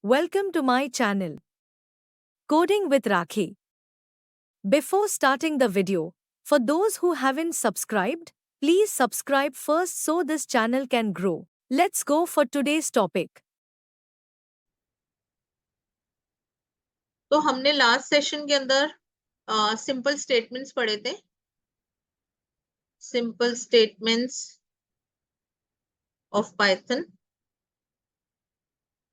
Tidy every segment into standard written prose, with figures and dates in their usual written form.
Welcome to my channel, Coding with Rakhi. Before starting the video, for those who haven't subscribed, please subscribe first so this channel can grow. Let's go for today's topic. तो हमने last session के अंदर simple statements पढ़े थे। Simple statements of Python.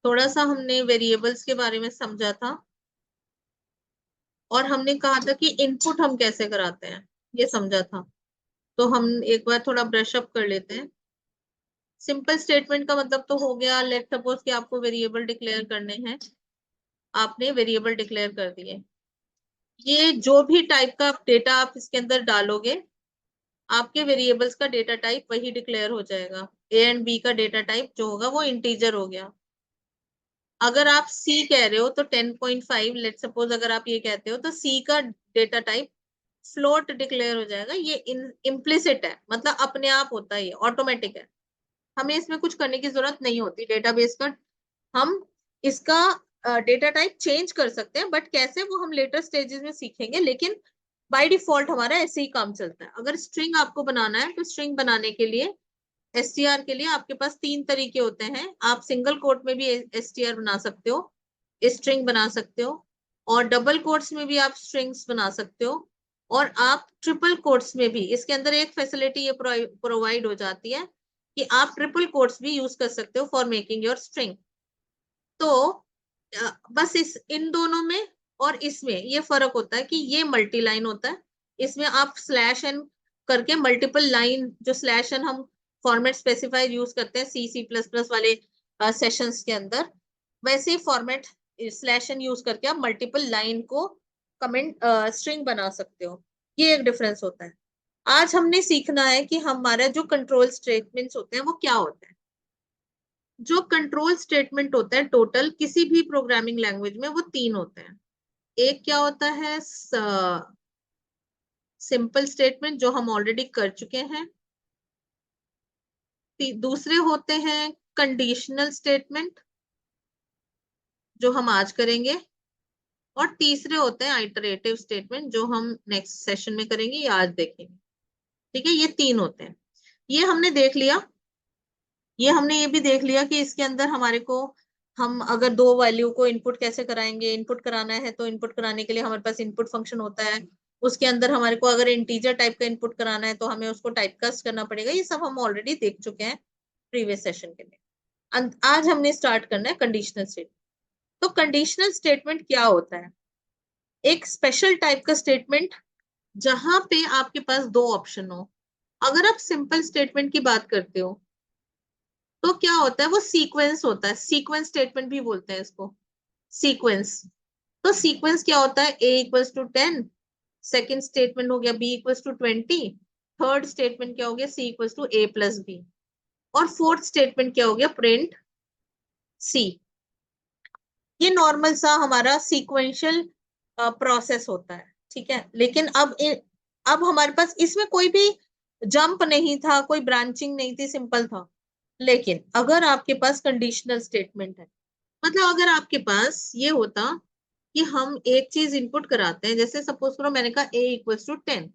थोड़ा सा हमने variables के बारे में समझा था और हमने कहा था कि इनपुट हम कैसे कराते हैं, ये समझा था। तो हम एक बार थोड़ा ब्रश अप कर लेते हैं। सिंपल स्टेटमेंट का मतलब तो हो गया, लेट सपोज कि आपको वेरिएबल डिक्लेयर करने हैं, आपने वेरिएबल डिक्लेयर कर दिए। ये जो भी टाइप का डेटा आप इसके अंदर डालोगे, आपके वेरिएबल्स का डेटा टाइप वही डिक्लेयर हो जाएगा। ए एंड बी का डेटा टाइप जो होगा वो इंटीजर हो गया। अगर आप सी कह रहे हो तो 10.5 लेट सपोज, अगर आप ये कहते हो तो सी का डेटा टाइप फ्लोट डिक्लेयर हो जाएगा। ये इम्प्लिसिट है, मतलब अपने आप होता है, ये ऑटोमेटिक है। हमें इसमें कुछ करने की जरूरत नहीं होती डेटाबेस का। हम इसका डेटा टाइप चेंज कर सकते हैं, बट कैसे वो हम लेटर स्टेजेस में सीखेंगे। लेकिन बाय डिफॉल्ट हमारा ऐसे ही काम चलता है। अगर स्ट्रिंग आपको बनाना है तो स्ट्रिंग बनाने के लिए एसटीआर के लिए आपके पास 3 तरीके होते हैं। आप सिंगल कोट में भी एसटीआर बना सकते हो, स्ट्रिंग बना सकते हो, और डबल कोट्स में भी आप स्ट्रिंग्स बना सकते हो, और आप ट्रिपल कोट्स में भी। इसके अंदर एक फैसिलिटी ये प्रोवाइड हो जाती है कि आप ट्रिपल कोट्स भी यूज कर सकते हो फॉर मेकिंग योर स्ट्रिंग। तो बस इन दोनों में और इसमें ये फर्क होता है कि ये मल्टी लाइन होता है। इसमें आप स्लैश एन करके मल्टीपल लाइन, जो स्लैश एन हम फॉर्मेट स्पेसिफायर यूज करते हैं सी सी प्लस प्लस वाले सेशंस के अंदर, वैसे ही फॉर्मेट स्लैश एन यूज करके आप मल्टीपल लाइन को कमेंट स्ट्रिंग बना सकते हो। ये एक डिफरेंस होता है। आज हमने सीखना है कि हमारा जो कंट्रोल स्टेटमेंट्स होते हैं वो क्या होते हैं। जो कंट्रोल स्टेटमेंट होता है टोटल किसी भी प्रोग्रामिंग लैंग्वेज में, वो 3 होते हैं। एक क्या होता है, सिंपल स्टेटमेंट, जो हम ऑलरेडी कर चुके हैं। दूसरे होते हैं कंडीशनल स्टेटमेंट, जो हम आज करेंगे। और तीसरे होते हैं आइटरेटिव स्टेटमेंट, जो हम नेक्स्ट सेशन में करेंगे या आज देखेंगे। ठीक है, ये 3 होते हैं। ये हमने देख लिया। ये हमने ये भी देख लिया कि इसके अंदर हमारे को, हम अगर 2 वैल्यू को इनपुट कैसे कराएंगे। इनपुट कराना है तो इनपुट कराने के लिए हमारे पास इनपुट फंक्शन होता है। उसके अंदर हमारे को अगर इंटीजर टाइप का इनपुट कराना है तो हमें उसको टाइपकास्ट करना पड़ेगा। ये सब हम ऑलरेडी देख चुके हैं प्रीवियस सेशन के लिए। आज हमने स्टार्ट करना है कंडीशनल स्टेटमेंट। तो कंडीशनल स्टेटमेंट क्या होता है? एक स्पेशल टाइप का स्टेटमेंट जहां पे आपके पास 2 ऑप्शन हो। अगर आप सिंपल स्टेटमेंट की बात करते हो तो क्या होता है, वो सीक्वेंस होता है। सीक्वेंस स्टेटमेंट भी बोलते हैं इसको, सीक्वेंस। तो सीक्वेंस क्या होता है, a equals to 10, second statement हो गया b equals to 20, third statement क्या हो गया, c equals to a plus b, और फोर्थ स्टेटमेंट क्या हो गया, प्रिंट c। ये नॉर्मल सा हमारा सीक्वेंशियल प्रोसेस होता है। ठीक है, लेकिन अब हमारे पास इसमें कोई भी जंप नहीं था, कोई ब्रांचिंग नहीं थी, सिंपल था। लेकिन अगर आपके पास कंडीशनल स्टेटमेंट है, मतलब अगर आपके पास ये होता कि हम एक चीज इनपुट कराते हैं, जैसे सपोज करो मैंने कहा a इक्वल्स टू 10।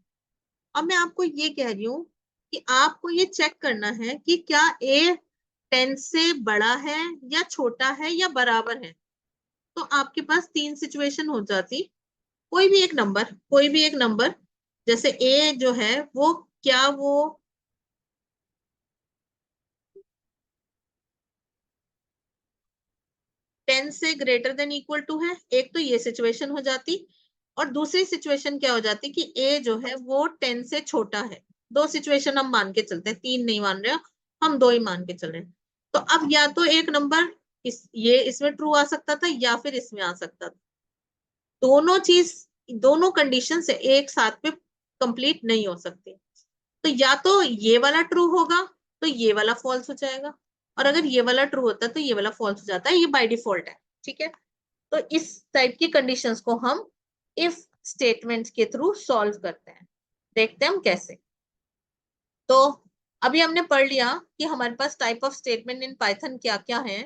अब मैं आपको ये कह रही हूँ कि आपको ये चेक करना है कि क्या a 10 से बड़ा है या छोटा है या बराबर है। तो आपके पास 3 सिचुएशन हो जाती। कोई भी एक नंबर, जैसे a जो है वो, क्या वो 10 से ग्रेटर देन इक्वल टू है। एक तो ये सिचुएशन हो जाती, और दूसरी सिचुएशन क्या हो जाती कि a जो है वो 10 से छोटा है। 2 सिचुएशन हम मान के चलते हैं, 3 नहीं मान रहे, हम 2 ही मान के चल रहे हैं। तो अब या तो एक नंबर ये इसमें ट्रू आ सकता था या फिर इसमें आ सकता था। दोनों चीज, दोनों कंडीशन से एक साथ में कंप्लीट नहीं हो सकती। तो या तो ये वाला ट्रू होगा तो ये वाला फॉल्स हो जाएगा, और अगर ये वाला ट्रू होता है तो ये वाला फॉल्स हो जाता है। ये बाय डिफॉल्ट है। ठीक है, तो इस टाइप की कंडीशंस को हम इफ स्टेटमेंट्स के थ्रू सॉल्व करते हैं। देखते हैं हम कैसे। तो अभी हमने पढ़ लिया कि हमारे पास type of statement in Python क्या क्या है।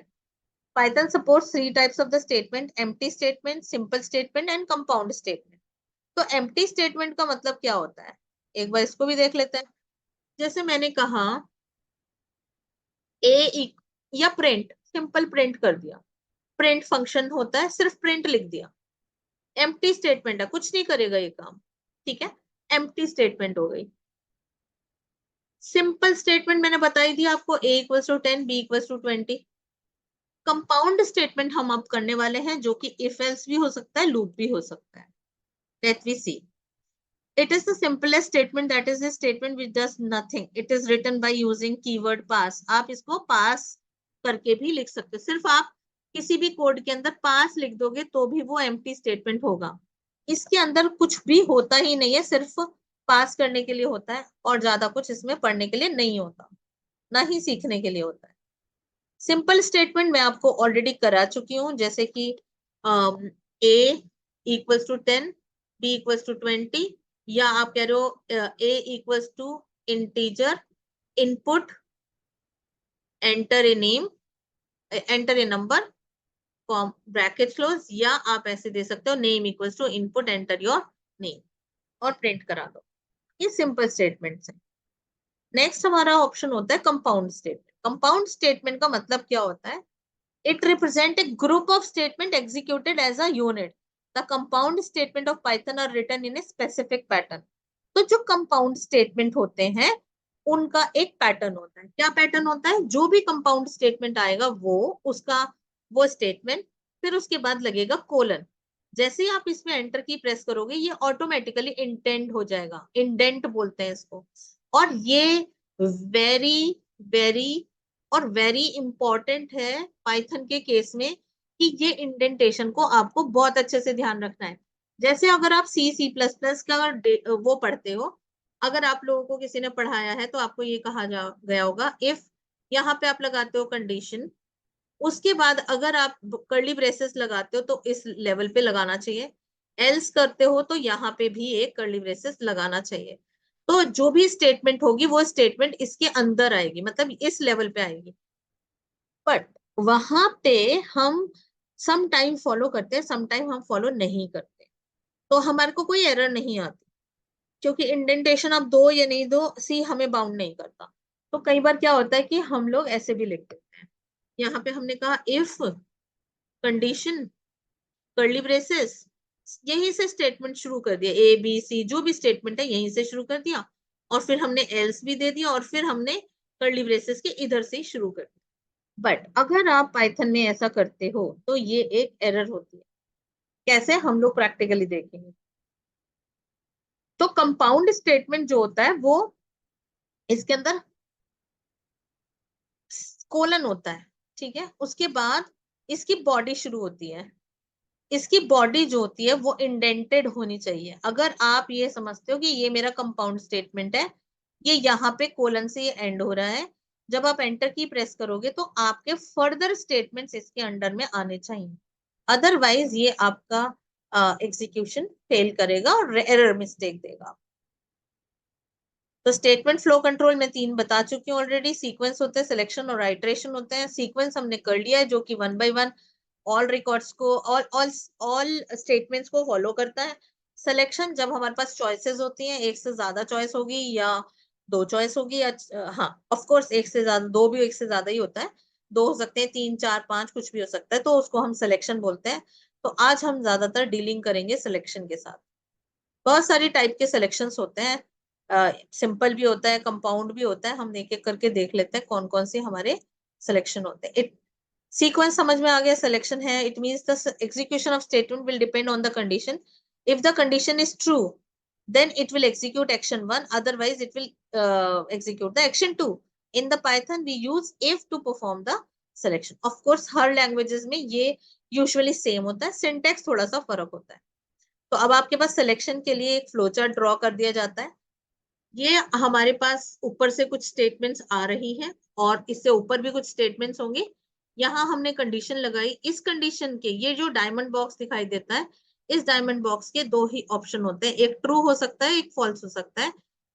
Python supports three types of the statement: empty statement, simple statement and compound statement. तो empty statement का मतलब क्या होता है, एक बार इसको भी देख लेते हैं। जैसे मैंने कहा ए या प्रिंट, सिंपल प्रिंट कर दिया, प्रिंट फंक्शन होता है, सिर्फ प्रिंट लिख दिया, एम्प्टी स्टेटमेंट है, कुछ नहीं करेगा ये काम, ठीक है, एम्प्टी स्टेटमेंट हो गई। सिंपल स्टेटमेंट मैंने बताई दी आपको, a equals to 10, b equals to 20। Compound statement हम अब करने वाले हैं, जो कि इफ एल्स भी हो सकता है, लूप भी हो सकता है। Let we see. It is the simplest statement, that is a statement which does nothing. It is written by using keyword pass. आप इसको pass करके भी लिख सकते हो, सिर्फ आप किसी भी कोड के अंदर pass लिख दोगे तो भी वो empty statement होगा। इसके अंदर कुछ भी होता ही नहीं है, सिर्फ पास करने के लिए होता है, और ज्यादा कुछ इसमें पढ़ने के लिए नहीं होता, ना ही सीखने के लिए होता है। सिंपल स्टेटमेंट मैं आपको ऑलरेडी करा चुकी हूँ, जैसे कि a equals to 10, b equals to 20, या आप कह रहे हो a equals to integer input enter a name, enter a number bracket close, या आप ऐसे दे सकते हो name equals to input enter your name और प्रिंट करा दो। ये सिंपल स्टेटमेंट्स है। नेक्स्ट हमारा ऑप्शन होता है कंपाउंड स्टेटमेंट। कंपाउंड स्टेटमेंट का मतलब क्या होता है? It represents a group of statement executed as a unit. The compound statement of Python are written in a specific pattern. तो जो कंपाउंड स्टेटमेंट होते हैं उनका एक पैटर्न होता है। क्या पैटर्न होता है? जो भी कंपाउंड स्टेटमेंट आएगा वो उसका वो स्टेटमेंट, फिर उसके बाद लगेगा कोलन। जैसे ही आप इसमें एंटर की प्रेस करोगे ये ऑटोमेटिकली इंडेंट हो जाएगा, इंडेंट बोलते हैं इसको। और ये वेरी वेरी और वेरी इंपॉर्टेंट है पाइथन के केस में कि ये इंडेंटेशन को आपको बहुत अच्छे से ध्यान रखना है। जैसे अगर आप सी प्लस प्लस का वो पढ़ते हो, अगर आप लोगों को किसी ने पढ़ाया है तो आपको ये कहा गया होगा इफ, यहाँ पे आप लगाते हो कंडीशन, उसके बाद अगर आप कर्ली ब्रेसेस लगाते हो तो इस लेवल पे लगाना चाहिए, एल्स करते हो तो यहाँ पे भी एक कर्ली ब्रेसेस लगाना चाहिए। तो जो भी स्टेटमेंट होगी वो स्टेटमेंट इसके अंदर आएगी, मतलब इस लेवल पे आएगी। बट वहां पे हम सम टाइम फॉलो करते हैं, सम टाइम हम फॉलो नहीं करते, तो हमारे को कोई एरर नहीं आती, क्योंकि इंडेंटेशन आप दो या नहीं दो सी हमें बाउंड नहीं करता। तो कई बार क्या होता है कि हम लोग ऐसे भी लिख देते हैं। यहाँ पे हमने कहा इफ कंडीशन कर्ली ब्रेसेस, यहीं से स्टेटमेंट शुरू कर दिया, ए बी सी जो भी स्टेटमेंट है यहीं से शुरू कर दिया, और फिर हमने एल्स भी दे दिया, और फिर हमने कर्ली ब्रेसेस के इधर से ही शुरू कर दिया। बट अगर आप पाइथन में ऐसा करते हो तो ये एक एरर होती है। कैसे? हम लोग प्रैक्टिकली देखेंगे। तो कंपाउंड स्टेटमेंट जो होता है वो इसके अंदर कोलन होता है, ठीक है, उसके बाद इसकी बॉडी शुरू होती है। इसकी बॉडी जो होती है वो इंडेंटेड होनी चाहिए। अगर आप ये समझते हो कि ये मेरा कंपाउंड स्टेटमेंट है, ये यहाँ पे कोलन से ये एंड हो रहा है, जब आप एंटर की प्रेस करोगे तो आपके फर्दर स्टेटमेंट्स इसके अंडर में आने चाहिए, अदरवाइज ये आपका एग्जीक्यूशन फेल करेगा और एरर मिस्टेक देगा। तो स्टेटमेंट फ्लो कंट्रोल में 3 बता चुकी हूँ ऑलरेडी। सीक्वेंस होते हैं, सिलेक्शन और आइटरेशन होते हैं। सीक्वेंस हमने कर लिया है, जो कि 1 by 1 ऑल रिकॉर्ड्स को ऑल स्टेटमेंट्स को फॉलो करता है। सिलेक्शन जब हमारे पास चॉइसेस होती हैं, एक से ज्यादा चॉइस होगी या 2 चॉइस होगी, या हाँ ऑफ कोर्स एक से ज्यादा, 2 भी एक से ज्यादा ही होता है, 2 हो सकते हैं, 3 4 5 कुछ भी हो सकता है, तो उसको हम सिलेक्शन बोलते हैं। तो आज हम ज्यादातर डीलिंग करेंगे सिलेक्शन के साथ। बहुत सारी टाइप के सिलेक्शंस होते हैं, सिंपल भी होता है, कंपाउंड भी होता है। हम एक एक करके देख लेते हैं कौन कौन से हमारे सिलेक्शन होते हैं। सीक्वेंस समझ में आ गया, सिलेक्शन है, it means the execution of statement will depend on the condition. If the condition is true then it will execute action 1, otherwise it will execute the action 2. In the Python we use if to perform the selection. Of course her languages में ये usually same होता है, syntax थोड़ा सा फर्क होता है। तो अब आपके पास सिलेक्शन के लिए एक फ्लो चार्ट ड्रॉ कर दिया जाता है। ये हमारे पास ऊपर से कुछ स्टेटमेंट्स आ रही हैं और इससे ऊपर भी कुछ स्टेटमेंट्स होंगे। यहाँ हमने कंडीशन लगाई, इस कंडीशन के ये जो डायमंड बॉक्स दिखाई देता है, इस डायमंड बॉक्स के 2 ही ऑप्शन होते हैं, एक ट्रू हो सकता है, एक फॉल्स हो सकता है।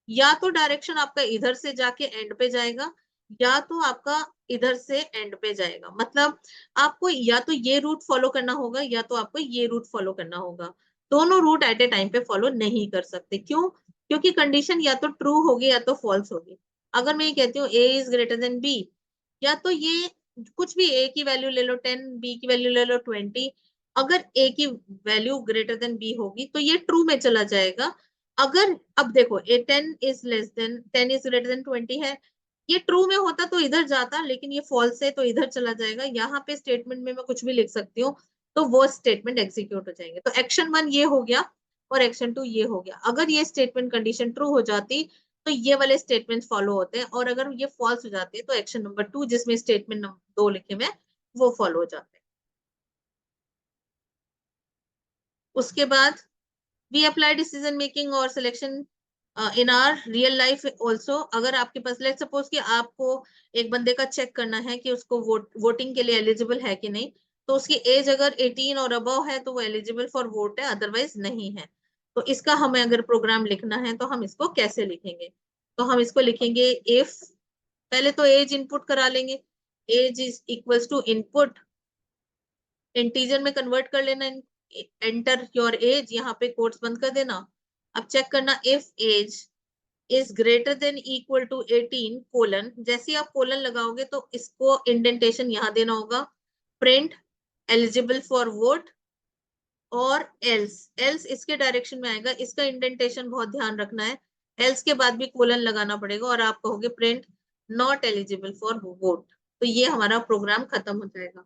या तो डायरेक्शन आपका इधर से जाके एंड पे जाएगा, या तो आपका इधर से एंड पे जाएगा, मतलब आपको या तो ये रूट फॉलो करना होगा या तो आपको ये रूट फॉलो करना होगा। दोनों रूट एट ए टाइम पे फॉलो नहीं कर सकते। क्यों? क्योंकि कंडीशन या तो ट्रू होगी या तो फॉल्स होगी। अगर मैं ये कहती हूँ ए इज ग्रेटर देन बी, या तो ये कुछ भी ए की वैल्यू ले लो 10, बी की वैल्यू ले लो 20, अगर ए की वैल्यू ग्रेटर देन बी होगी तो ये ट्रू में चला जाएगा। अगर अब देखो ए 10 इज ग्रेटर देन 20 है, ये ट्रू में होता तो इधर जाता, लेकिन ये फॉल्स है तो इधर चला जाएगा। यहाँ पे स्टेटमेंट में मैं कुछ भी लिख सकती हूँ, तो वो स्टेटमेंट एग्जीक्यूट हो जाएंगे। तो एक्शन 1 ये हो गया और एक्शन 2 ये हो गया। अगर ये स्टेटमेंट कंडीशन ट्रू हो जाती तो ये वाले स्टेटमेंट फॉलो होते हैं, और अगर ये फॉल्स हो जाती है तो एक्शन नंबर 2 जिसमें स्टेटमेंट नंबर 2 लिखे हुए वो फॉलो हो जाते हैं। उसके बाद वी अप्लाई डिसीजन मेकिंग और selection in are real life also. अगर आपके पास लेट सपोज कि आपको एक बंदे का चेक करना है कि उसको वोटिंग के लिए एलिजिबल है कि नहीं, तो उसकी एज अगर 18 और अबव है तो वो एलिजिबल फॉर वोट है, अदरवाइज नहीं है। तो इसका हमें अगर प्रोग्राम लिखना है तो हम इसको कैसे लिखेंगे? तो हम इसको लिखेंगे इफ, पहले तो एज इनपुट करा लेंगे, age is equals to input, integer में कन्वर्ट कर लेना, एंटर योर एज, यहाँ पे कोट्स बंद कर देना। अब चेक करना if age is greater than equal to 18 colon, जैसे ही आप कोलन लगाओगे तो इसको इंडेंटेशन यहाँ देना होगा, प्रिंट एलिजिबल फॉर वोट, और एल्स, एल्स इसके डायरेक्शन में आएगा, इसका इंडेंटेशन बहुत ध्यान रखना है, एल्स के बाद भी कोलन लगाना पड़ेगा और आप कहोगे print not eligible for vote. तो ये हमारा प्रोग्राम खत्म हो जाएगा।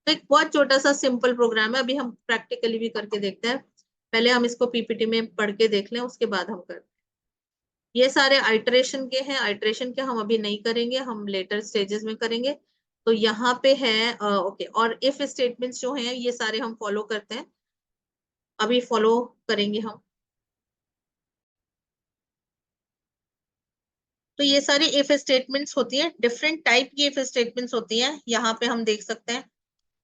तो एक बहुत छोटा सा सिंपल प्रोग्राम है, अभी हम प्रैक्टिकली भी करके देखते हैं। पहले हम इसको पीपीटी में पढ़ के देख लें, उसके बाद हम करते हैं। ये सारे आइटरेशन के हैं, आइटरेशन के हम अभी नहीं करेंगे, हम लेटर स्टेजेस में करेंगे। तो यहाँ पे है ओके, और इफ स्टेटमेंट्स जो हैं ये सारे हम फॉलो करते हैं, अभी फॉलो करेंगे हम। तो ये सारी इफ स्टेटमेंट्स होती है, डिफरेंट टाइप की इफ स्टेटमेंट्स होती हैं। यहाँ पे हम देख सकते हैं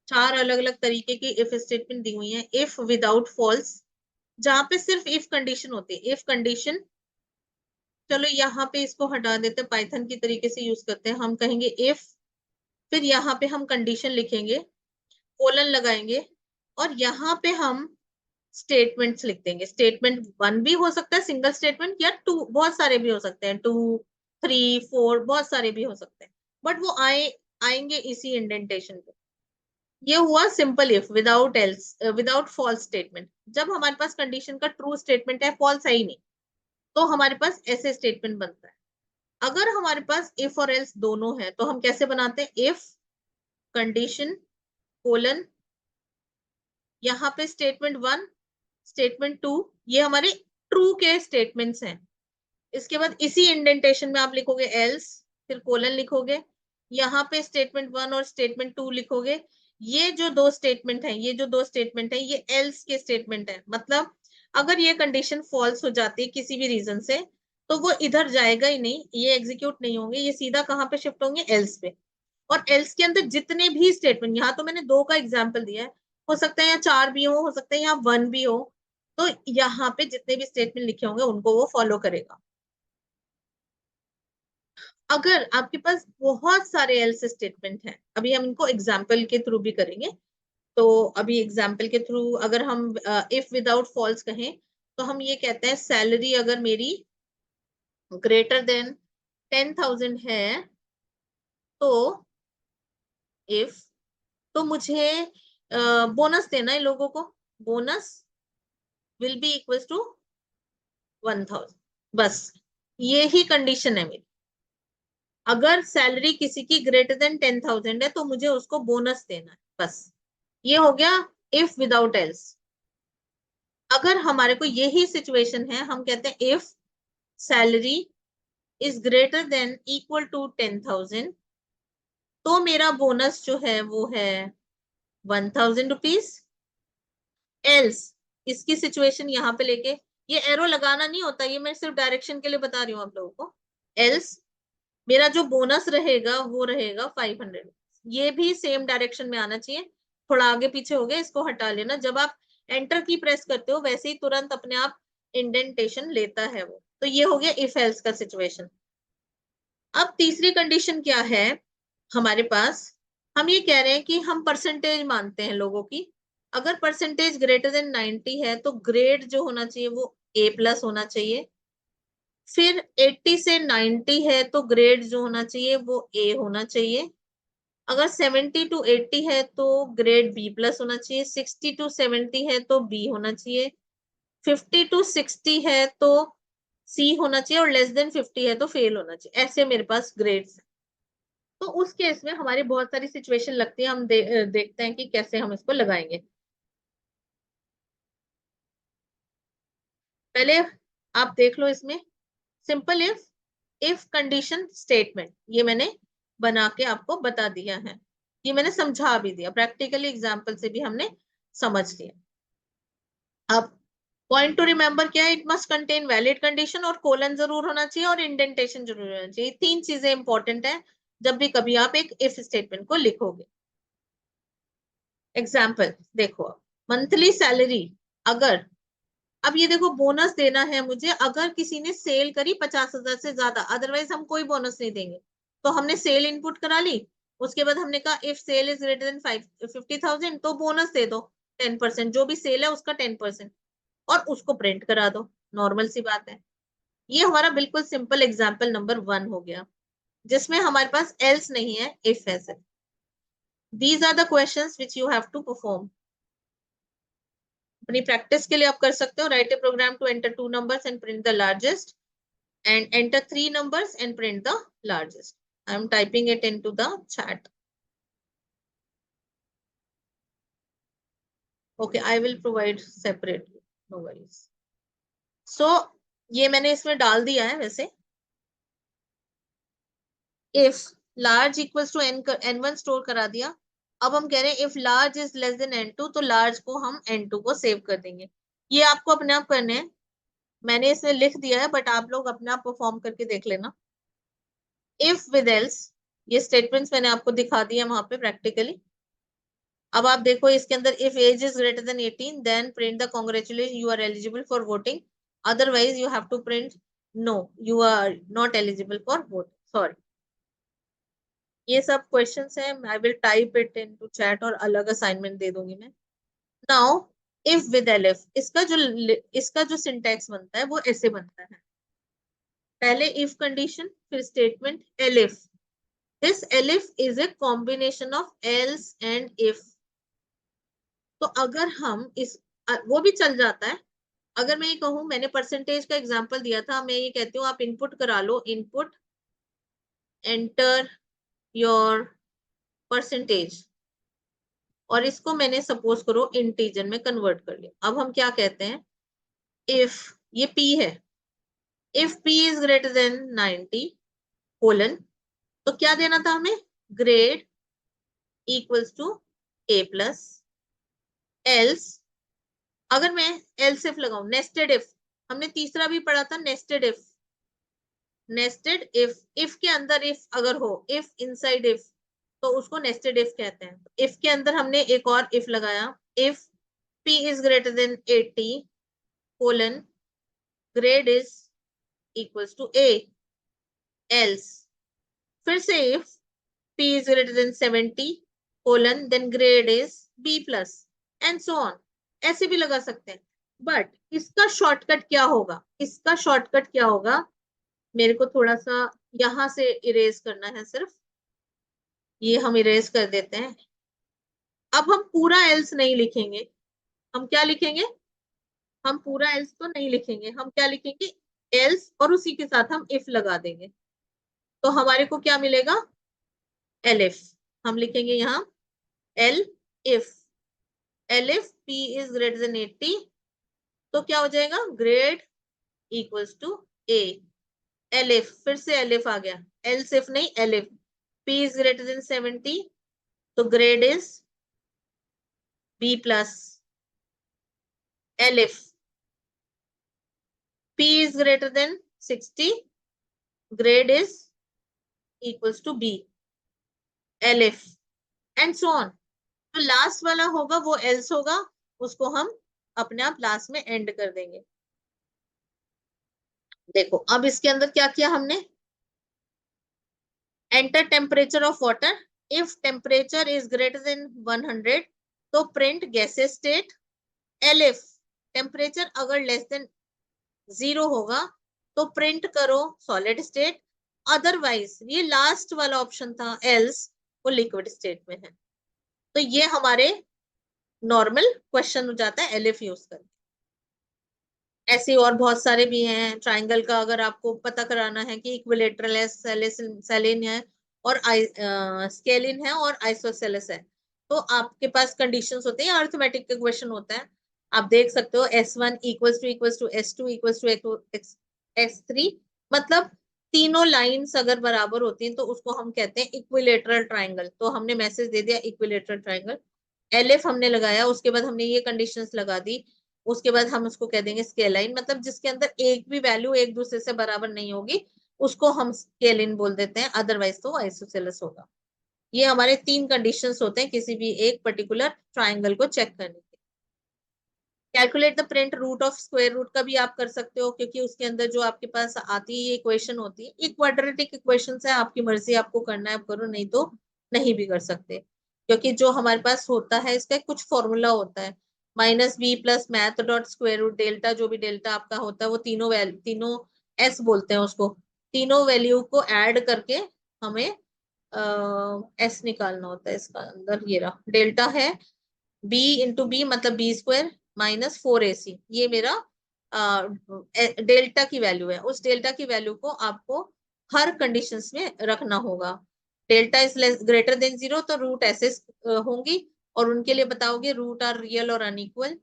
4 अलग अलग तरीके की इफ स्टेटमेंट दी हुई है। इफ विदाउट फॉल्स, जहां पे सिर्फ इफ कंडीशन होती है, इफ कंडीशन। चलो यहाँ पे इसको हटा देते हैं, पाइथन की तरीके से यूज करते हैं। हम कहेंगे इफ, फिर यहाँ पे हम कंडीशन लिखेंगे, कोलन लगाएंगे, और यहाँ पे हम स्टेटमेंट्स लिख देंगे। स्टेटमेंट 1 भी हो सकता है सिंगल स्टेटमेंट, या 2, बहुत सारे भी हो सकते हैं, 2, 3, 4 बहुत सारे भी हो सकते हैं, बट वो आएंगे इसी इंडेंटेशन पे। ये हुआ simple if without else, without false statement. जब हमारे पास कंडीशन का ट्रू स्टेटमेंट है, फॉल्स है ही नहीं, तो हमारे पास ऐसे स्टेटमेंट बनता है। अगर हमारे पास इफ और एल्स दोनों है तो हम कैसे बनाते हैं? इफ कंडीशन कोलन, यहाँ पे स्टेटमेंट 1, स्टेटमेंट 2, ये हमारे ट्रू के स्टेटमेंट्स हैं। इसके बाद इसी इंडेंटेशन में आप लिखोगे एल्स, फिर कोलन लिखोगे, यहाँ पे स्टेटमेंट 1 और स्टेटमेंट 2 लिखोगे। ये जो दो स्टेटमेंट है, ये जो दो स्टेटमेंट है, ये एल्स के स्टेटमेंट है। मतलब अगर ये कंडीशन फॉल्स हो जाती है किसी भी रीजन से, तो वो इधर जाएगा ही नहीं, ये एग्जीक्यूट नहीं होंगे, ये सीधा कहाँ पे शिफ्ट होंगे? एल्स पे। और एल्स के अंदर जितने भी स्टेटमेंट, यहाँ तो मैंने 2 का एग्जाम्पल दिया है, हो सकता है यहाँ 4 भी हो सकता है यहाँ 1 भी हो, तो यहाँ पे जितने भी स्टेटमेंट लिखे होंगे उनको वो फॉलो करेगा। अगर आपके पास बहुत सारे एल्स स्टेटमेंट हैं, अभी हम इनको एग्जाम्पल के थ्रू भी करेंगे। तो अभी एग्जाम्पल के थ्रू अगर हम इफ विदाउट फॉल्स कहें, तो हम ये कहते हैं सैलरी अगर मेरी ग्रेटर देन 10,000 है, तो इफ, तो मुझे बोनस देना है लोगों को, bonus will be equal to 1,000। बस ये ही कंडीशन है मेरी। अगर सैलरी किसी की ग्रेटर देन 10,000 है तो मुझे उसको बोनस देना है, बस ये हो गया इफ विदाउट एल्स। अगर हमारे को यही सिचुएशन है, हम कहते हैं if salary is greater than equal to 10,000, तो मेरा बोनस जो है वो है 1,000 रुपीज। एल्स, इसकी सिचुएशन यहाँ पे लेके, ये एरो लगाना नहीं होता, ये मैं सिर्फ डायरेक्शन के लिए बता रही हूँ आप लोगों को। एल्स मेरा जो बोनस रहेगा वो रहेगा 500। ये भी सेम डायरेक्शन में आना चाहिए, थोड़ा आगे पीछे हो गया, इसको हटा लेना। जब आप एंटर की प्रेस करते हो वैसे ही तुरंत अपने आप इंडेंटेशन लेता है वो। तो ये हो गया इफ एल्स का सिचुएशन। अब तीसरी कंडीशन क्या है हमारे पास, हम ये कह रहे हैं कि हम परसेंटेज मानते हैं लोगों की। अगर परसेंटेज ग्रेटर देन 90 है तो ग्रेड जो होना चाहिए वो A+ होना चाहिए। फिर 80 से 90 है तो ग्रेड जो होना चाहिए वो A होना चाहिए। अगर 70 to 80 है तो ग्रेड B+ होना चाहिए। 60 to 70 है तो B होना चाहिए। 50 to 60 है तो C होना चाहिए, और लेस देन 50 है तो फेल होना चाहिए। ऐसे मेरे पास ग्रेड्स। तो उस केस में हमारी बहुत सारी सिचुएशन लगती है, हम देखते हैं कि कैसे हम इसको लगाएंगे। पहले आप देख लो इसमें, सिंपल इफ कंडीशन स्टेटमेंट, ये मैंने बना के आपको बता दिया है, ये मैंने समझा भी दिया, प्रैक्टिकली एग्जांपल से भी हमने समझ लिया। अब पॉइंट टू रिमेंबर क्या है, it must contain valid condition, और कोलन जरूर होना चाहिए, और इंडेंटेशन जरूर होना चाहिए। तीन चीजें इंपॉर्टेंट है जब भी कभी आप एक इफ स्टेटमेंट को लिखोगे। एग्जाम्पल देखो, मंथली सैलरी, अगर अब ये देखो बोनस देना है मुझे अगर किसी ने सेल करी 50,000 से ज्यादा, अदरवाइज हम कोई बोनस नहीं देंगे। तो हमने सेल इनपुट करा ली, उसके बाद हमने कहा if sale is greater than 50,000 तो बोनस दे दो 10%, जो भी सेल है उसका 10%, और उसको प्रिंट करा दो। नॉर्मल सी बात है। ये हमारा बिल्कुल सिंपल एग्जाम्पल नंबर 1 हो गया, जिसमें हमारे पास एल्स नहीं है, इफ है सिर्फ। These are the questions which you have to perform. अपनी प्रैक्टिस के लिए आप कर सकते हो। Write a program to enter 2 numbers and print the largest, and enter 3 numbers and print the largest. I am typing it into the chat. Okay, I will provide separately. No worries. So ये मैंने इसमें डाल दिया है वैसे। If large equals to n1 store करा दिया। अब हम कह रहे हैं if large is less than n2 तो large को हम n2 को सेव कर देंगे। ये आपको अपने आप करने हैं, मैंने इसमें लिख दिया है, बट आप लोग अपने आप परफॉर्म करके देख लेना। इफ विद एल्स, ये स्टेटमेंट्स मैंने आपको दिखा दिया वहां पे प्रैक्टिकली। अब आप देखो इसके अंदर, if age is greater than 18 then print the congratulation you are eligible for voting, otherwise you have to print no you are not eligible for voting. Sorry, ये सब क्वेश्चंस हैं, I will type it into chat और अलग assignment दे दूंगी मैं। Now if with elif, इसका जो सिंटैक्स बनता है वो ऐसे बनता है। पहले इफ कंडीशन, फिर statement, elif. This elif is a combination of else and if. तो अगर हम इस वो भी चल जाता है। अगर मैं ये कहूं, मैंने परसेंटेज का एग्जांपल दिया था, मैं ये कहती हूँ आप इनपुट करा लो, इनपुट एंटर योर परसेंटेज, और इसको मैंने सपोज करो इंटीजर में कन्वर्ट कर लिया। अब हम क्या कहते हैं, इफ ये p है, if p is greater than 90 colon, तो क्या देना था हमें, grade equals to A+। Else, अगर मैं एल्स इफ लगाऊं, नेस्टेड इफ, हमने तीसरा भी पढ़ा था नेस्टेड इफ। नेस्टेड इफ के अंदर इफ अगर हो, इफ इनसाइड इफ, तो उसको नेस्टेड इफ कहते हैं। इफ के अंदर हमने एक और इफ लगाया, if p is greater than 80 colon grade is equals to A। Else, फिर से if p is greater than 70 colon then grade is B+, and so on. ऐसे भी लगा सकते हैं, बट इसका शॉर्टकट क्या होगा, इसका शॉर्टकट क्या होगा, मेरे को थोड़ा सा यहां से इरेज करना है सिर्फ, ये हम इरेज कर देते हैं। अब हम पूरा एल्स नहीं लिखेंगे, हम क्या लिखेंगे, हम पूरा एल्स तो नहीं लिखेंगे, हम क्या लिखेंगे, एल्स और उसी के साथ हम इफ लगा देंगे। तो हमारे को क्या मिलेगा, एलिफ। हम लिखेंगे यहाँ el if, elif p is greater than 80, तो क्या हो जाएगा, grade equals to A। Elif, फिर से एलिफ आ गया, एल्स इफ नहीं elif, p is greater than 70 तो grade is B+। Elif p is greater than 60 grade is equals to B। Elif and so on. तो लास्ट वाला होगा वो एल्स होगा, उसको हम अपने आप लास्ट में एंड कर देंगे। देखो अब इसके अंदर क्या किया हमने, enter temperature of water, if temperature is greater then 100 तो print gases state. Elif temperature अगर लेस देन 0 होगा तो प्रिंट करो सॉलिड स्टेट। अदरवाइज ये लास्ट वाला ऑप्शन था एल्स, वो लिक्विड स्टेट में है। तो ये हमारे नॉर्मल क्वेश्चन हो जाता है एलिफ यूज करके। ऐसे और बहुत सारे भी हैं। ट्राइंगल का अगर आपको पता कराना है कि इक्विलेटरल है, सेलिन है और स्केलिन है और आइसोसेलेस है, तो आपके पास कंडीशंस होते हैं, अर्थमेटिक के क्वेश्चन होता है। आप देख सकते हो S1 equals to S2 equals to S3, मतलब तीनों लाइंस अगर बराबर होती हैं तो उसको हम कहते हैं इक्विलेटरल ट्राइंगल। तो हमने मैसेज दे दिया इक्विलेटरल ट्राइंगल, एलिफ हमने लगाया, उसके बाद हमने ये कंडीशंस लगा दी, उसके बाद हम उसको कह देंगे स्केलाइन, मतलब जिसके अंदर एक भी वैल्यू एक दूसरे से बराबर नहीं होगी उसको हम स्केलिन बोल देते हैं, अदरवाइज तो आइसोसेलेस होगा। ये हमारे तीन कंडीशंस होते हैं किसी भी एक पर्टिकुलर ट्राइंगल को चेक करने के। Calculate the print root of square root का भी आप कर सकते हो, क्योंकि उसके अंदर जो आपके पास आती है ये इक्वेशन होती है, ये क्वाड्रेटिक इक्वेशन है, आपकी मर्जी, आपको करना है आप करो, नहीं तो नहीं भी कर सकते। क्योंकि जो हमारे पास होता है इसका कुछ फॉर्मूला होता है, -b plus math dot square root delta, जो भी डेल्टा आपका होता है वो तीनों एस बोलते हैं उसको, तीनों वैल्यू को ऐड करके हमें एस निकालना होता है। इसका अंदर ये रहा डेल्टा है, b इंटू बी मतलब b² -4ac, ये मेरा डेल्टा की वैल्यू है। उस डेल्टा की वैल्यू को आपको हर कंडीशंस में रखना होगा। डेल्टा इज ग्रेटर देन 0 तो रूट ऐसे होंगी, और उनके लिए बताओगे रूट आर रियल और unequal.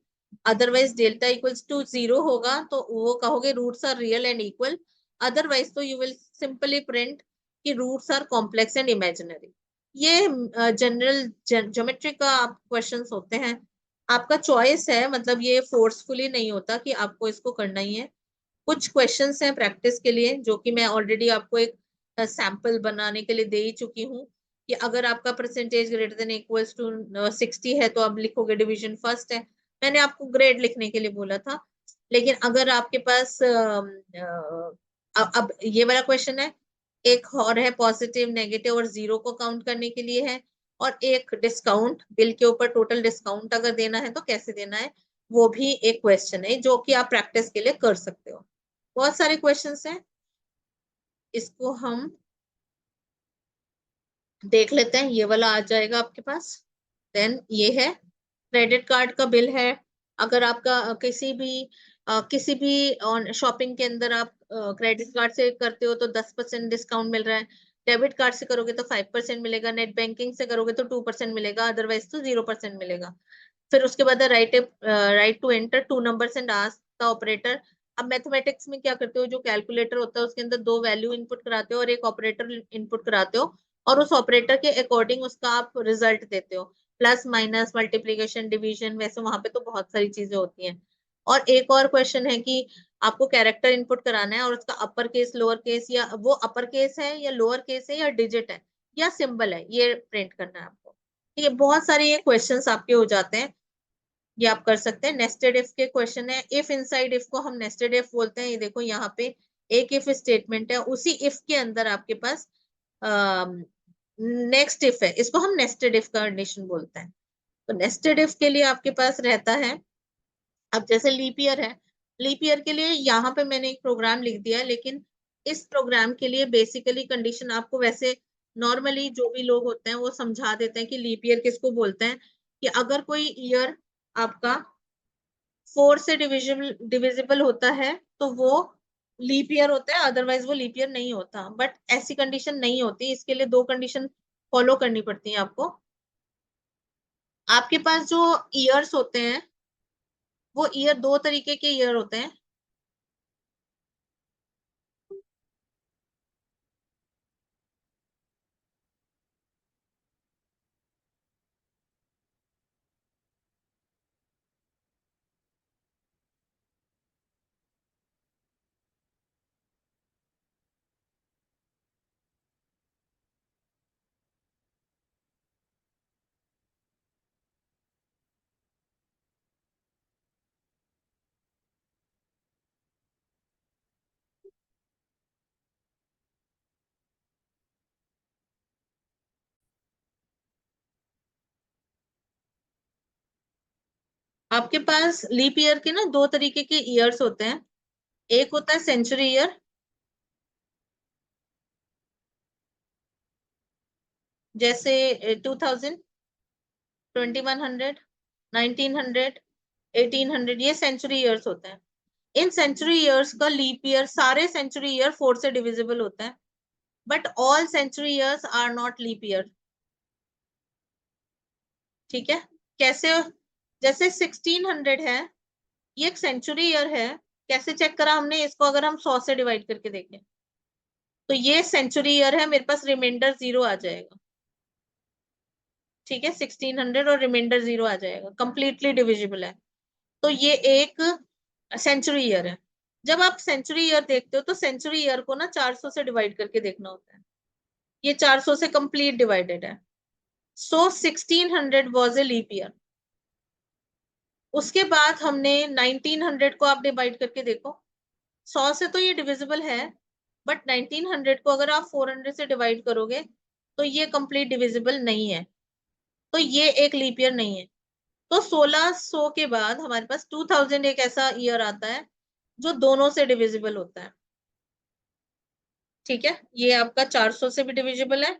Otherwise delta equals to 0 होगा तो वो कहोगे roots are real and equal. Otherwise तो यू विल सिंपली प्रिंट कि roots are complex and imaginary. ये जनरल ज्योमेट्री का आप क्वेश्चंस होते हैं, आपका चॉइस है, मतलब ये फोर्सफुली नहीं होता कि आपको इसको करना ही है। कुछ क्वेश्चंस हैं प्रैक्टिस के लिए जो कि मैं ऑलरेडी आपको एक सैंपल बनाने के लिए दे ही चुकी हूँ, कि अगर आपका percentage greater than equals to 60 है तो आप लिखोगे डिवीजन फर्स्ट है, मैंने आपको ग्रेड लिखने के लिए बोला था। लेकिन अगर आपके पास अब ये वाला क्वेश्चन है, एक और है पॉजिटिव नेगेटिव और जीरो को काउंट करने के लिए है, और एक डिस्काउंट बिल के ऊपर टोटल डिस्काउंट अगर देना है तो कैसे देना है, वो भी एक क्वेश्चन है जो कि आप प्रैक्टिस के लिए कर सकते हो। बहुत सारे क्वेश्चंस हैं, इसको हम देख लेते हैं। ये वाला आ जाएगा आपके पास। देन ये है क्रेडिट कार्ड का बिल है। अगर आपका किसी भी ऑन शॉपिंग के अंदर आप क्रेडिट कार्ड से करते हो तो 10% डिस्काउंट मिल रहा है, डेबिट कार्ड से करोगे तो 5% मिलेगा, नेट बैंकिंग से करोगे तो 2% मिलेगा, अदरवाइज तो 0% मिलेगा। फिर उसके बाद write to enter 2 numbers and ask the operator. अब मैथमेटिक्स में क्या करते हो, जो कैलकुलेटर होता है उसके अंदर दो वैल्यू इनपुट कराते हो और एक ऑपरेटर इनपुट कराते हो, और उस ऑपरेटर के अकॉर्डिंग उसका आप रिजल्ट देते हो, प्लस माइनस मल्टीप्लीकेशन डिवीजन, वैसे वहां पे तो बहुत सारी चीजें होती हैं। और एक और क्वेश्चन है कि आपको कैरेक्टर इनपुट कराना है और उसका अपर केस लोअर केस, या वो अपर केस है या लोअर केस है या डिजिट है या सिंबल है, ये प्रिंट करना है आपको। ठीक है, बहुत सारे ये क्वेश्चंस आपके हो जाते हैं, ये आप कर सकते हैं। नेस्टेड इफ के क्वेश्चन है, इफ इनसाइड इफ को हम नेस्टेड इफ बोलते हैं। ये देखो यहाँ पे एक इफ स्टेटमेंट है, उसी इफ के अंदर आपके पास नेक्स्ट इफ है, इसको हम नेस्टेड इफ कंडीशन बोलते हैं। तो नेस्टेड इफ के लिए आपके पास रहता है, अब जैसे लीप ईयर है, लीप ईयर के लिए यहाँ पे मैंने एक प्रोग्राम लिख दिया है, लेकिन इस प्रोग्राम के लिए बेसिकली कंडीशन आपको वैसे नॉर्मली जो भी लोग होते हैं वो समझा देते हैं कि लीप ईयर किसको बोलते हैं। कि अगर कोई ईयर आपका 4 से डिविजिबल होता है तो वो लीप ईयर होता है, अदरवाइज वो लीप ईयर नहीं होता। बट ऐसी कंडीशन नहीं होती, इसके लिए दो कंडीशन फॉलो करनी पड़ती है आपको। आपके पास जो ईयर्स होते हैं वो ईयर दो तरीके के ईयर होते हैं। आपके पास लीप ईयर के ना दो तरीके के ईयर्स होते हैं। एक होता है सेंचुरी ईयर, जैसे 2000, 2100, 1900, 1800, ये सेंचुरी ईयर्स होते हैं। इन सेंचुरी ईयर्स का लीप ईयर, सारे सेंचुरी ईयर 4 से डिविजिबल होते हैं, but all century years are not leap year. ठीक है? कैसे? जैसे 1600 है, ये एक सेंचुरी ईयर है। कैसे चेक करा हमने इसको? अगर हम 100 से डिवाइड करके देखें तो ये सेंचुरी ईयर है, मेरे पास रिमाइंडर 0 आ जाएगा। ठीक है, 1600 और रिमाइंडर 0 आ जाएगा, कंप्लीटली डिविजिबल है। तो ये एक सेंचुरी ईयर है। जब आप सेंचुरी ईयर देखते हो तो सेंचुरी ईयर को ना 400 से डिवाइड करके देखना होता है। ये 400 से कंप्लीट डिवाइडेड है। सो 1600 वॉज ए लीप ईयर। उसके बाद हमने 1900 को आप डिवाइड करके देखो। 100 से तो ये डिविजिबल है, बट 1900 को अगर आप 400 से डिवाइड करोगे तो ये कंप्लीट डिविजिबल नहीं है, तो ये एक लीप ईयर नहीं है। तो 1600 के बाद हमारे पास 2000 एक ऐसा ईयर आता है जो दोनों से डिविजिबल होता है। ठीक है, ये आपका 400 से भी डिविजिबल है,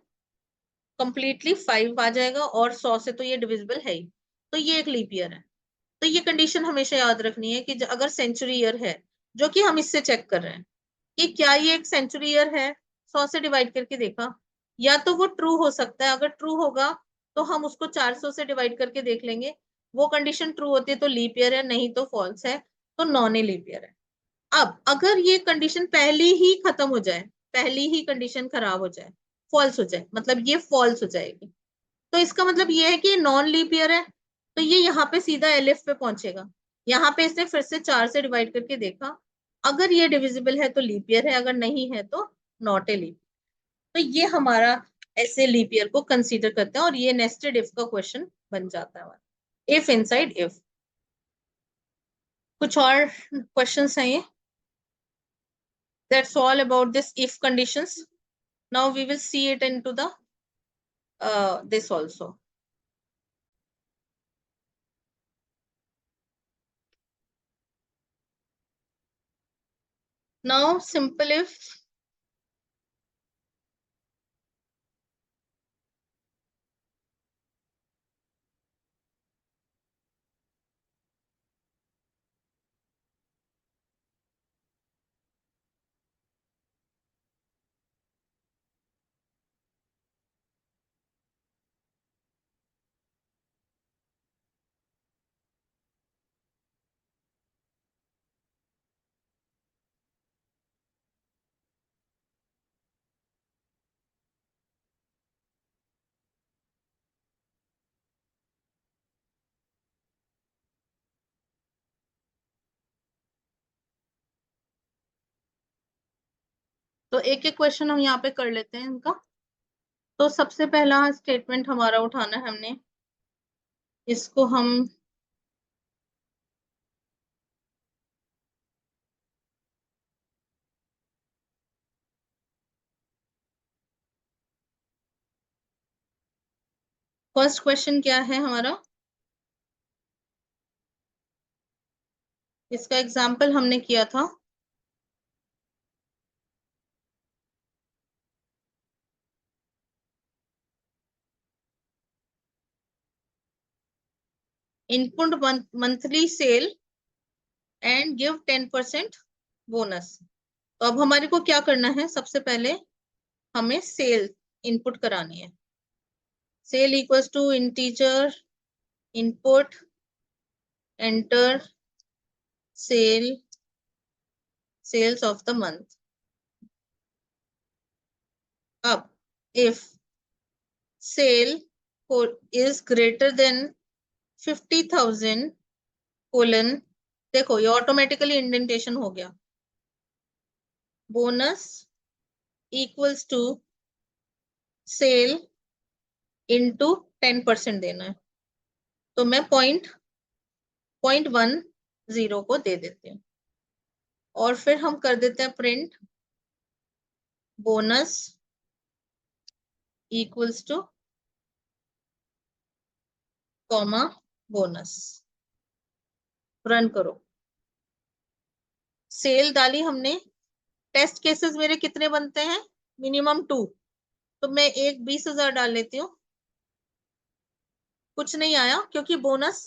कंप्लीटली 5 आ जाएगा, और 100 से तो ये डिविजिबल है ही। तो ये एक लीप ईयर है। तो ये कंडीशन हमेशा याद रखनी है कि अगर सेंचुरी ईयर है, जो कि हम इससे चेक कर रहे हैं कि क्या ये एक सेंचुरी ईयर है, 100 से डिवाइड करके देखा, या तो वो ट्रू हो सकता है। अगर ट्रू होगा तो हम उसको 400 से डिवाइड करके देख लेंगे। वो कंडीशन ट्रू होती है तो लीप ईयर है, नहीं तो फॉल्स है, तो नॉन ए लीप ईयर है। अब अगर ये कंडीशन पहली ही खत्म हो जाए, पहली ही कंडीशन खराब हो जाए, फॉल्स हो जाए, मतलब ये फॉल्स हो जाएगी, तो इसका मतलब ये है कि नॉन लीप ईयर है। तो ये यहाँ पे सीधा एलिफ पे पहुंचेगा। यहाँ पे इसने फिर से 4 से डिवाइड करके देखा, अगर ये डिविजिबल है तो लीप ईयर है, अगर नहीं है तो नॉट ए लीप। तो ये हमारा ऐसे लीप ईयर को कंसीडर करते हैं, और ये नेस्टेड इफ का क्वेश्चन बन जाता है, इफ इनसाइड इफ। कुछ और क्वेश्चंस हैं ये? That's all about this if conditions. Now we will see it into the this also. Now simple if. तो एक एक क्वेश्चन हम यहाँ पे कर लेते हैं इनका। तो सबसे पहला स्टेटमेंट हमारा उठाना है हमने, इसको हम फर्स्ट क्वेश्चन क्या है हमारा, इसका एग्जाम्पल हमने किया था। Input monthly cell and give 10% bonus. तो अब हमारे को क्या करना है, सबसे पहले हमें सेल इनपुट करानी है। Sale equals to integer input enter sale sales of the month. अब if sale is greater than 50,000 colon, देखो ये ऑटोमेटिकली इंडेंटेशन हो गया, bonus equals to sale into 10% देना है। तो मैं 0.10 को दे देती हूँ, और फिर हम कर देते हैं print bonus equals two comma bonus. Run करो। सेल डाली हमने। टेस्ट केसेस मेरे कितने बनते हैं? मिनिमम 2। तो मैं एक 20,000 डाल लेती हूँ। कुछ नहीं आया क्योंकि बोनस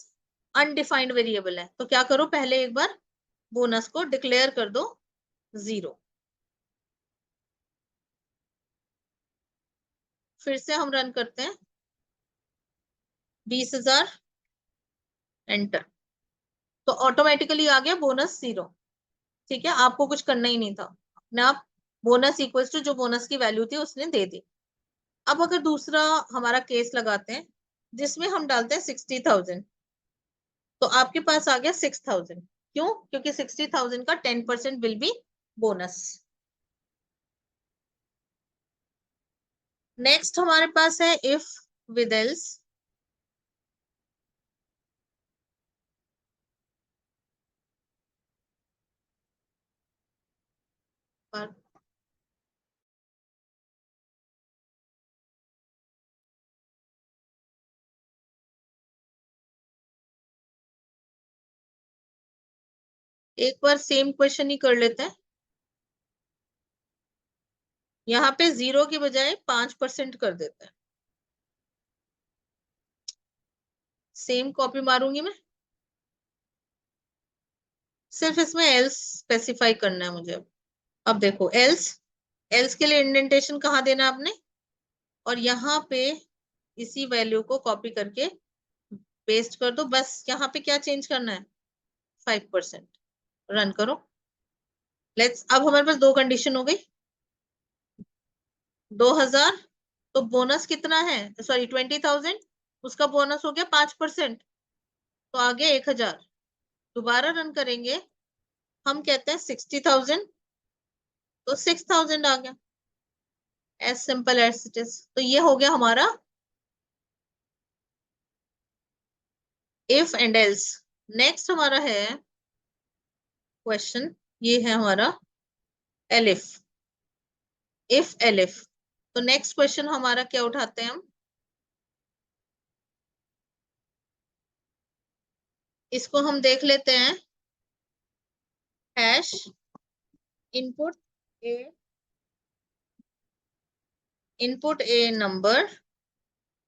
अनडिफाइंड वेरिएबल है। तो क्या करो, पहले एक बार बोनस को डिक्लेयर कर दो 0। फिर से हम रन करते हैं। 20,000 एंटर। तो ऑटोमेटिकली आ गया बोनस 0। ठीक है, आपको कुछ करना ही नहीं था। अपने आप बोनस इक्वल टू जो बोनस की वैल्यू थी उसने दे दी। अब अगर दूसरा हमारा केस लगाते हैं जिसमें हम डालते हैं 60,000, तो आपके पास आ गया 6,000। क्यों? क्योंकि 60,000 का 10% विल बी बोनस। नेक्स्ट हमारे पास है इफ विद एल्स। एक बार सेम क्वेश्चन ही कर लेते हैं। यहाँ पे 0 की बजाय 5% कर देते हैं। सेम कॉपी मारूंगी मैं। सिर्फ इसमें एल्स स्पेसिफाई करना है मुझे। अब देखो एल्स, एल्स के लिए इंडेंटेशन कहाँ देना है आपने, और यहाँ पे इसी वैल्यू को कॉपी करके पेस्ट कर दो। बस यहाँ पे क्या चेंज करना है? 5%। रन करो। लेट्स, अब हमारे पास दो कंडीशन हो गई। 2,000, तो बोनस कितना है? सॉरी 20,000, उसका बोनस हो गया 5%, तो आ गया 1,000। दोबारा रन करेंगे, हम कहते हैं 60,000, तो 6,000 आ गया। As simple as it is. तो ये हो गया हमारा इफ एंड एल्स। नेक्स्ट हमारा है क्वेश्चन, ये है हमारा एलिफ। If elif. तो नेक्स्ट क्वेश्चन हमारा क्या उठाते हैं हम? इसको हम देख लेते हैं। Hash input A, input A number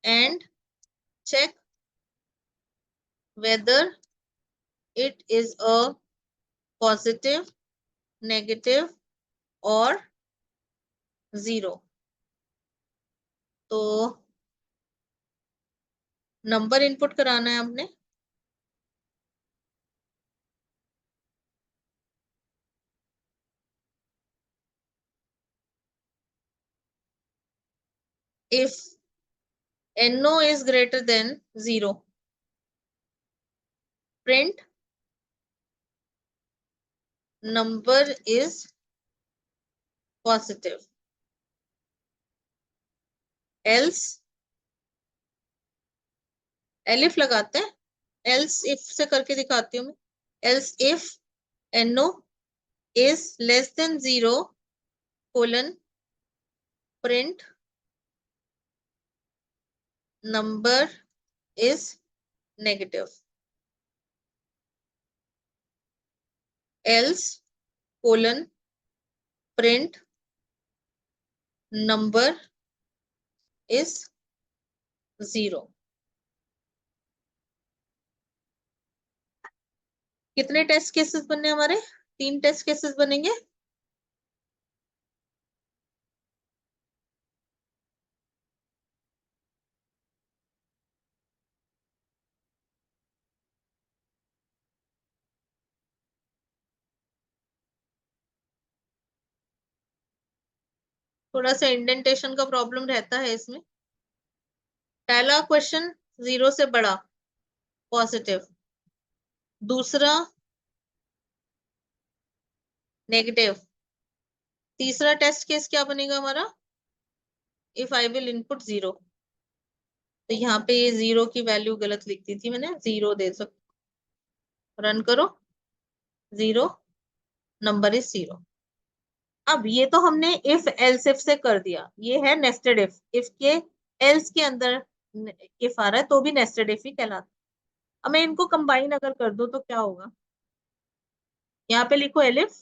and check whether it is a positive, negative or 0। तो नंबर इनपुट कराना है आपने। If no is greater than 0, print number is positive, else elif लगाते हैं। else if से करके दिखाती हूँ मैं। else if no is less than 0 colon print number is negative, else colon print number is 0। कितने टेस्ट केसेस बनने हमारे? 3 टेस्ट केसेस बनेंगे। थोड़ा सा इंडेंटेशन का प्रॉब्लम रहता है इसमें। पहला क्वेश्चन 0 से बड़ा, पॉजिटिव। दूसरा नेगेटिव। तीसरा टेस्ट केस क्या बनेगा हमारा? If I will input 0। तो यहाँ पे ये 0 की वैल्यू गलत लिख दी थी मैंने, 0 दे सकते। रन करो। 0, नंबर इज 0। अब ये तो हमने इफ एल्स इफ से कर दिया। ये है नेस्टेड इफ। इफ के एल्स के अंदर इफ आ रहा है तो भी नेस्टेड इफ ही कहलाता है। अब मैं इनको कंबाइन अगर कर दूं तो क्या होगा, यहाँ पे लिखो एलिफ।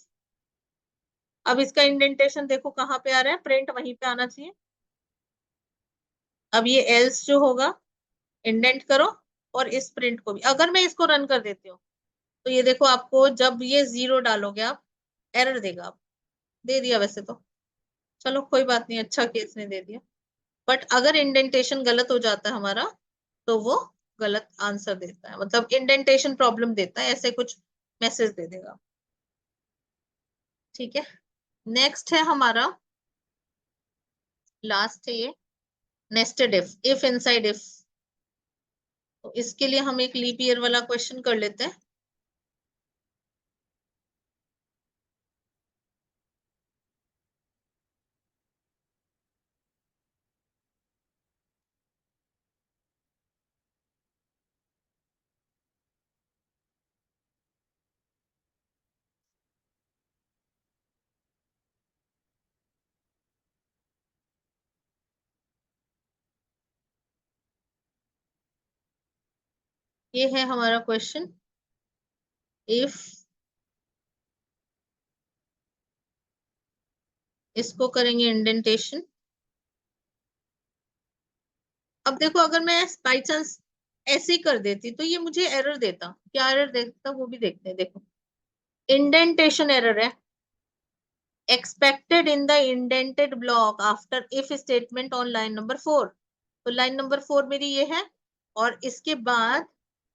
अब इसका इंडेंटेशन देखो कहाँ पे आ रहा है, प्रिंट वहीं पे आना चाहिए। अब ये एल्स जो होगा, इंडेंट करो, और इस प्रिंट को भी अगर मैं इसको रन कर देती हूँ तो ये देखो, आपको जब ये 0 डालोगे आप, एरर देगा। आप दे दिया वैसे तो, चलो कोई बात नहीं, अच्छा केस ने दे दिया। बट अगर इंडेंटेशन गलत हो जाता है हमारा, तो वो गलत आंसर देता है, मतलब इंडेंटेशन प्रॉब्लम देता है, ऐसे कुछ मैसेज दे देगा। ठीक है, नेक्स्ट है हमारा, लास्ट है ये, नेस्टेड इफ इनसाइड इफ। तो इसके लिए हम एक लीप ईयर वाला क्वेश्चन कर लेते हैं। ये है हमारा क्वेश्चन, इफ, इसको करेंगे इंडेंटेशन। अब देखो, अगर मैं बाई चांस ऐसे ही कर देती तो ये मुझे एरर देता, क्या एरर देता वो भी देखते हैं। देखो, इंडेंटेशन एरर है, expected in the indented block after if statement on line number 4। तो लाइन नंबर 4 मेरी ये है, और इसके बाद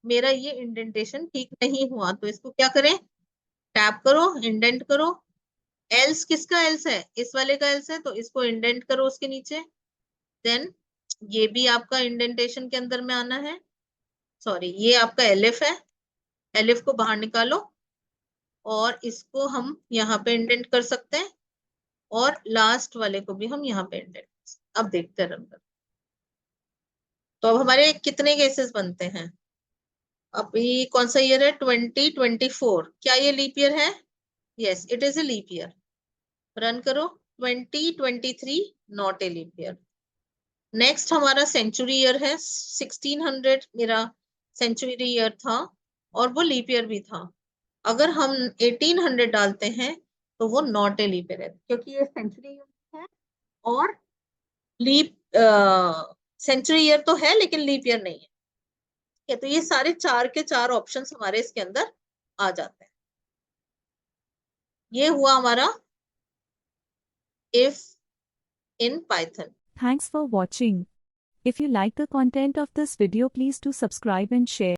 मेरा ये इंडेंटेशन ठीक नहीं हुआ, तो इसको क्या करें, टैप करो, इंडेंट करो। एल्स किसका एल्स है, इस वाले का एल्स है, तो इसको इंडेंट करो उसके नीचे। देन ये भी आपका इंडेंटेशन के अंदर में आना है, सॉरी ये आपका एलिफ है, एलिफ को बाहर निकालो, और इसको हम यहाँ पे इंडेंट कर सकते हैं, और लास्ट वाले को भी हम यहाँ पे इंडेंट। अब देखते हैं रन। तो अब हमारे कितने केसेस बनते हैं, अभी कौन सा ईयर है, 2024, क्या ये लीप ईयर है, yes it is a leap year. Run करो, 2023 not a leap year. Next हमारा सेंचुरी ईयर है, 1600 मेरा सेंचुरी ईयर था, और वो लीप ईयर भी था। अगर हम 1800 डालते हैं तो वो नॉट ए लीप ईयर है, क्योंकि ये सेंचुरी ईयर है, और लीप सेंचुरी ईयर तो है लेकिन लीप ईयर नहीं है। ठीक है, तो ये सारे चार के चार ऑप्शंस हमारे इसके अंदर आ जाते हैं। ये हुआ हमारा if in Python. Thanks for watching. If you like the content of this video, please do subscribe and share.